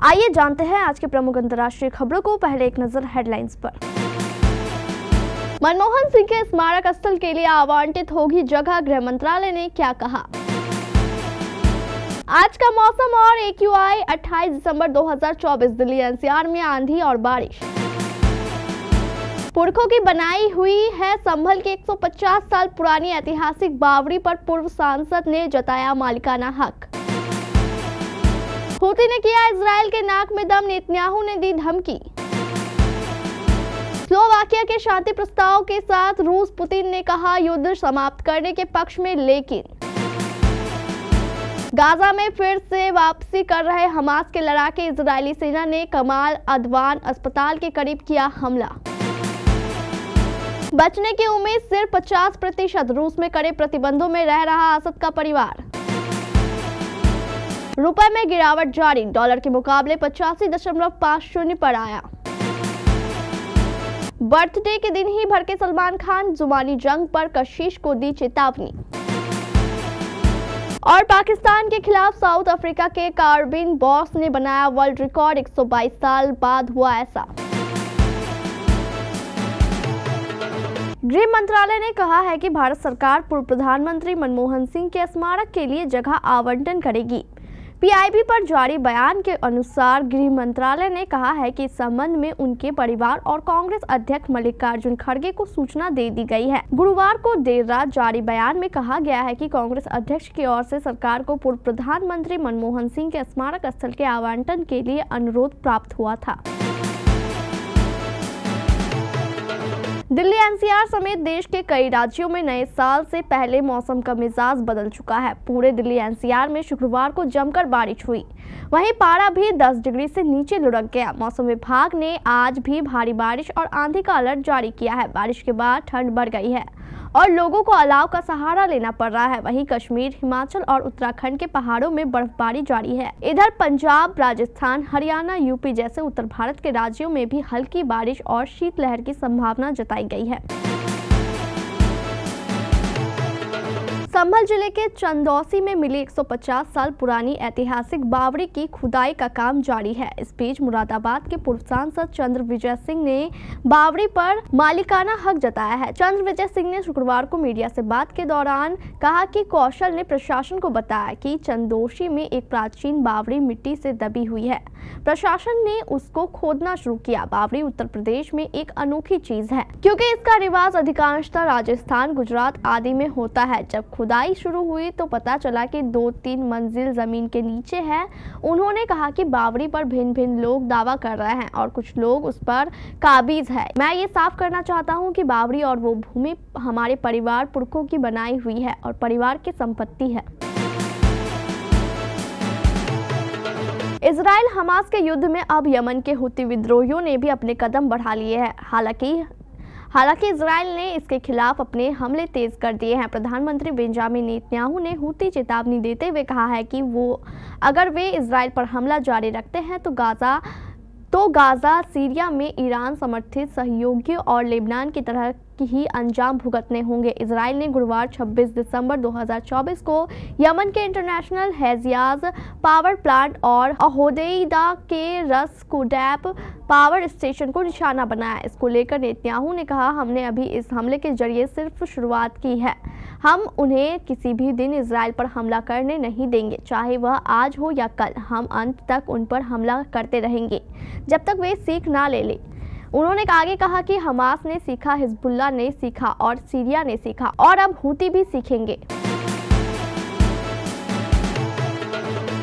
आइए जानते हैं आज के प्रमुख अंतर्राष्ट्रीय खबरों को। पहले एक नजर हेडलाइंस पर। मनमोहन सिंह के स्मारक स्थल के लिए आवंटित होगी जगह, गृह मंत्रालय ने क्या कहा। आज का मौसम और AQI 28 दिसंबर 2024। दिल्ली NCR में आंधी और बारिश। पुरखों की बनाई हुई है संभल की 150 साल पुरानी ऐतिहासिक बावड़ी पर पूर्व सांसद ने जताया मालिकाना हक। हूती ने किया इजराइल के नाक में दम, नेतन्याहू ने दी धमकी। स्लोवाकिया के शांति प्रस्ताव के साथ रूस, पुतिन ने कहा युद्ध समाप्त करने के पक्ष में, लेकिन गाजा में फिर से वापसी कर रहे हमास के लड़ाके इजरायली सेना ने कमाल अदवान अस्पताल के करीब किया हमला। बचने की उम्मीद सिर्फ 50%। रूस में कड़े प्रतिबंधों में रह रहा असद का परिवार। रुपए में गिरावट जारी, डॉलर के मुकाबले 85.50 पर आया। बर्थडे के दिन ही भड़के सलमान खान, जुबानी जंग पर कशिश को दी चेतावनी। और पाकिस्तान के खिलाफ साउथ अफ्रीका के कार्बिन बॉस ने बनाया वर्ल्ड रिकॉर्ड, 122 साल बाद हुआ ऐसा। गृह मंत्रालय ने कहा है कि भारत सरकार पूर्व प्रधानमंत्री मनमोहन सिंह के स्मारक के लिए जगह आवंटन करेगी। PIB पर जारी बयान के अनुसार गृह मंत्रालय ने कहा है कि इस संबंध में उनके परिवार और कांग्रेस अध्यक्ष मल्लिकार्जुन खड़गे को सूचना दे दी गई है। गुरुवार को देर रात जारी बयान में कहा गया है कि कांग्रेस अध्यक्ष की ओर से सरकार को पूर्व प्रधानमंत्री मनमोहन सिंह के स्मारक स्थल के आवंटन के लिए अनुरोध प्राप्त हुआ था। दिल्ली NCR समेत देश के कई राज्यों में नए साल से पहले मौसम का मिजाज बदल चुका है। पूरे दिल्ली NCR में शुक्रवार को जमकर बारिश हुई, वहीं पारा भी 10 डिग्री से नीचे लुढ़क गया। मौसम विभाग ने आज भी भारी बारिश और आंधी का अलर्ट जारी किया है। बारिश के बाद ठंड बढ़ गई है और लोगों को अलाव का सहारा लेना पड़ रहा है। वहीं कश्मीर, हिमाचल और उत्तराखंड के पहाड़ों में बर्फबारी जारी है। इधर पंजाब, राजस्थान, हरियाणा, UP जैसे उत्तर भारत के राज्यों में भी हल्की बारिश और शीतलहर की संभावना जताई गई है। संभल जिले के चंदौसी में मिली 150 साल पुरानी ऐतिहासिक बावड़ी की खुदाई का काम जारी है। इस बीच मुरादाबाद के पूर्व सांसद चंद्र विजय सिंह ने बावड़ी पर मालिकाना हक जताया है। चंद्र विजय सिंह ने शुक्रवार को मीडिया से बात के दौरान कहा कि कौशल ने प्रशासन को बताया कि चंदौसी में एक प्राचीन बावड़ी मिट्टी से दबी हुई है। प्रशासन ने उसको खोदना शुरू किया। बावड़ी उत्तर प्रदेश में एक अनोखी चीज है, क्योंकि इसका रिवाज अधिकांशतः राजस्थान, गुजरात आदि में होता है। जब खुदाई शुरू हुई तो पता चला कि 2-3 मंजिल जमीन के नीचे है। उन्होंने कहा कि बावड़ी पर भिन्न भिन्न लोग दावा कर रहे हैं और कुछ लोग उस पर काबिज है। मैं ये साफ करना चाहता हूँ कि बावड़ी और वो भूमि हमारे परिवार पुरखों की बनाई हुई है और परिवार की संपत्ति है। इजराइल हमास के युद्ध में अब यमन के हुती विद्रोहियों ने भी अपने कदम बढ़ा लिए हैं। हालांकि इजराइल ने इसके खिलाफ अपने हमले तेज कर दिए हैं। प्रधानमंत्री बेंजामिन नेतन्याहू ने हुती चेतावनी देते हुए कहा है कि अगर वे इजराइल पर हमला जारी रखते हैं तो गाजा, सीरिया में ईरान समर्थित सहयोगियों और लेबनान की तरह ही अंजाम भुगतने होंगे। इजराइल ने गुरुवार 26 दिसंबर 2024 को यमन के इंटरनेशनल हेजियाज पावर प्लांट और होदेइदा के रस कुडैप पावर स्टेशन को निशाना बनाया। इसको लेकर नेतन्याहू ने कहा, हमने अभी इस हमले के जरिए सिर्फ शुरुआत की है। हम उन्हें किसी भी दिन इजराइल पर हमला करने नहीं देंगे, चाहे वह आज हो या कल। हम अंत तक उन पर हमला करते रहेंगे जब तक वे सीख ना ले लें। उन्होंने आगे कहा कि हमास ने सीखा, हिजबुल्लाह ने सीखा और सीरिया ने सीखा और अब हुती भी सीखेंगे।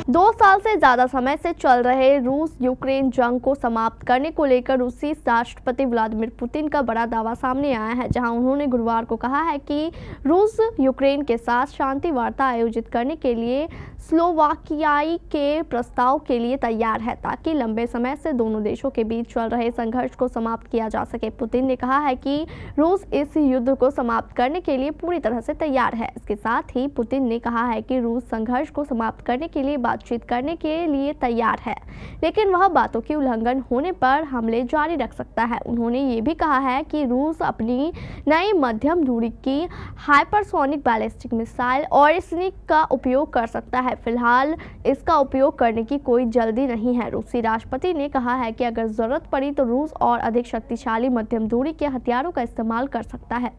2 साल से ज्यादा समय से चल रहे रूस यूक्रेन जंग को समाप्त करने को लेकर रूसी राष्ट्रपति व्लादिमीर पुतिन का बड़ा दावा सामने आया है, जहां उन्होंने गुरुवार को कहा है कि रूस यूक्रेन के साथ शांति वार्ता आयोजित करने के लिए स्लोवाकियाई के प्रस्ताव के लिए तैयार है, ताकि लंबे समय से दोनों देशों के बीच चल रहे संघर्ष को समाप्त किया जा सके। पुतिन ने कहा है कि रूस इस युद्ध को समाप्त करने के लिए पूरी तरह से तैयार है। इसके साथ ही पुतिन ने कहा है कि रूस संघर्ष को समाप्त करने के लिए बातचीत करने के लिए तैयार है, लेकिन वह बातों की उल्लंघन होने पर हमले जारी रख सकता है। उन्होंने ये भी कहा है कि रूस अपनी नई मध्यम दूरी की हाइपरसोनिक बैलिस्टिक मिसाइल और स्निक का उपयोग कर सकता है। फिलहाल इसका उपयोग करने की कोई जल्दी नहीं है। रूसी राष्ट्रपति ने कहा है कि अगर जरूरत पड़ी तो रूस और अधिक शक्तिशाली मध्यम दूरी के हथियारों का इस्तेमाल कर सकता है।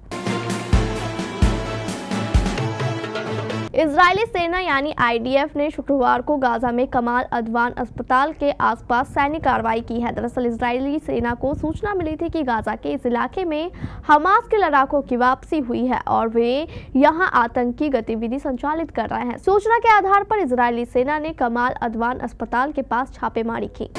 इजरायली सेना यानी IDF ने शुक्रवार को गाजा में कमाल अदवान अस्पताल के आसपास सैन्य कार्रवाई की है। दरअसल इजरायली सेना को सूचना मिली थी कि गाजा के इस इलाके में हमास के लड़ाकों की वापसी हुई है और वे यहां आतंकी गतिविधि संचालित कर रहे हैं। सूचना के आधार पर इजरायली सेना ने कमाल अदवान अस्पताल के पास छापेमारी की।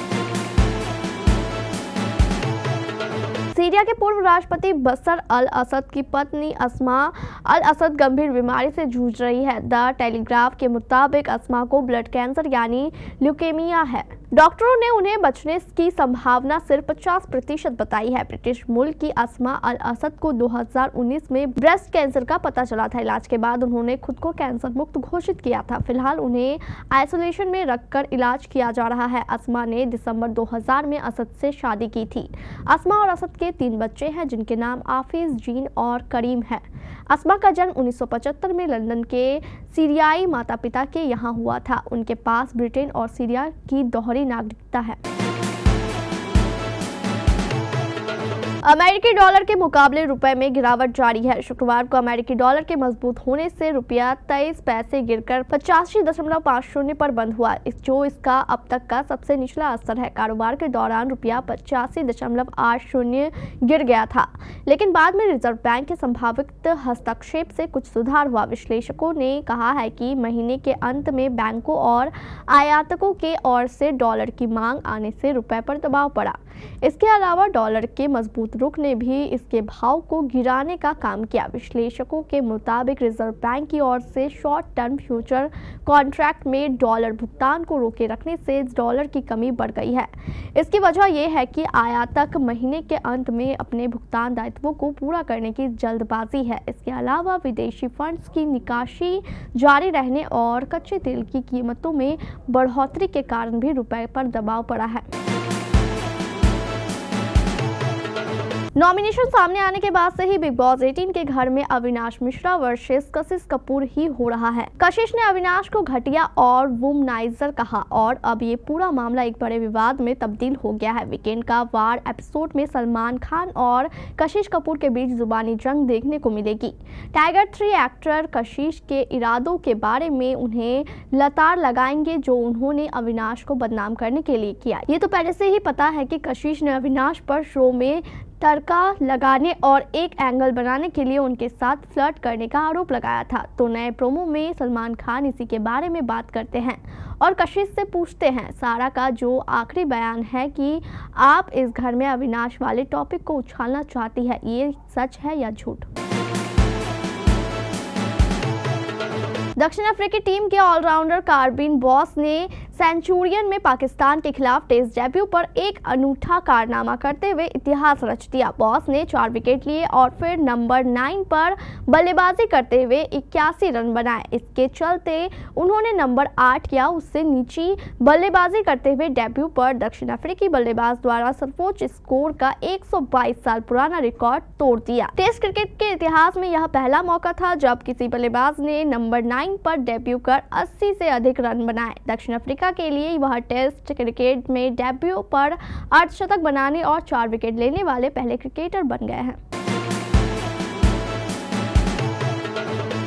सीरिया के पूर्व राष्ट्रपति बशर अल असद की पत्नी अस्मा अल असद गंभीर बीमारी से जूझ रही है। द टेलीग्राफ के मुताबिक अस्मा को ब्लड कैंसर यानी ल्यूकेमिया है। डॉक्टरों ने उन्हें बचने की संभावना सिर्फ 50% बताई है। ब्रिटिश मूल की अस्मा अल असद को 2019 में ब्रेस्ट कैंसर का पता चला था। इलाज के बाद उन्होंने खुद को कैंसर मुक्त घोषित किया था। फिलहाल उन्हें आइसोलेशन में रखकर इलाज किया जा रहा है। अस्मा ने दिसंबर 2000 में असद से शादी की थी। अस्मा और असद के 3 बच्चे हैं, जिनके नाम आफिज, जीन और करीम है। अस्मा का जन्म 1975 में लंदन के सीरियाई माता पिता के यहाँ हुआ था। उनके पास ब्रिटेन और सीरिया की दोहरी नागरिकता है। अमेरिकी डॉलर के मुकाबले रुपए में गिरावट जारी है। शुक्रवार को अमेरिकी डॉलर के मजबूत होने से रुपया 23 पैसे गिरकर 85.50 पर बंद हुआ, जो इसका अब तक का सबसे निचला स्तर है। कारोबार के दौरान रुपया 85.80 गिर गया था, लेकिन बाद में रिजर्व बैंक के संभावित हस्तक्षेप से कुछ सुधार हुआ। विश्लेषकों ने कहा है कि महीने के अंत में बैंकों और आयातकों के ओर से डॉलर की मांग आने से रुपए पर दबाव पड़ा। इसके अलावा डॉलर के मजबूत रुख ने भी इसके भाव को गिराने का काम किया। विश्लेषकों के मुताबिक रिजर्व बैंक की ओर से शॉर्ट टर्म फ्यूचर कॉन्ट्रैक्ट में डॉलर भुगतान को रोके रखने से डॉलर की कमी बढ़ गई है। इसकी वजह यह है कि आयातक महीने के अंत में अपने भुगतान दायित्वों को पूरा करने की जल्दबाजी है। इसके अलावा विदेशी फंड्स की निकासी जारी रहने और कच्चे तेल की कीमतों में बढ़ोतरी के कारण भी रुपए पर दबाव पड़ा है। नॉमिनेशन सामने आने के बाद से ही बिग बॉस 18 के घर में अविनाश मिश्रा वर्सेस कशिश कपूर ही हो रहा है। कशिश ने अविनाश को घटिया और वुमनाइजर कहा और अब ये पूरा मामला एक बड़े विवाद में तब्दील हो गया है। वीकेंड का वार एपिसोड में सलमान खान और कशिश कपूर के बीच जुबानी जंग देखने को मिलेगी। टाइगर 3 एक्टर कशिश के इरादों के बारे में उन्हें लताड़ लगाएंगे जो उन्होंने अविनाश को बदनाम करने के लिए किया। ये तो पहले से ही पता है कि कशिश ने अविनाश पर शो में तड़का लगाने और एक एंगल बनाने के लिए उनके साथ फ्लर्ट करने का आरोप लगाया था। तो नए प्रोमो में सलमान खान इसी के बारे में बात करते हैं और कशिश से पूछते हैं सारा का जो आखिरी बयान है कि आप इस घर में अविनाश वाले टॉपिक को उछालना चाहती है, ये सच है या झूठ। दक्षिण अफ्रीकी टीम के ऑलराउंडर कार्बिन बॉस ने सेंचुरियन में पाकिस्तान के खिलाफ टेस्ट डेब्यू पर एक अनूठा कारनामा करते हुए इतिहास रच दिया। बॉस ने 4 विकेट लिए और फिर नंबर 9 पर बल्लेबाजी करते हुए 81 रन बनाए। इसके चलते उन्होंने नंबर 8 या उससे नीची बल्लेबाजी करते हुए डेब्यू पर दक्षिण अफ्रीकी बल्लेबाज द्वारा सर्वोच्च स्कोर का 122 साल पुराना रिकॉर्ड तोड़ दिया। टेस्ट क्रिकेट के इतिहास में यह पहला मौका था जब किसी बल्लेबाज ने नंबर 9 पर डेब्यू कर 80 से अधिक रन बनाए। दक्षिण अफ्रीका के लिए वह टेस्ट क्रिकेट में डेब्यू पर अर्धशतक बनाने और 4 विकेट लेने वाले पहले क्रिकेटर बन गए हैं।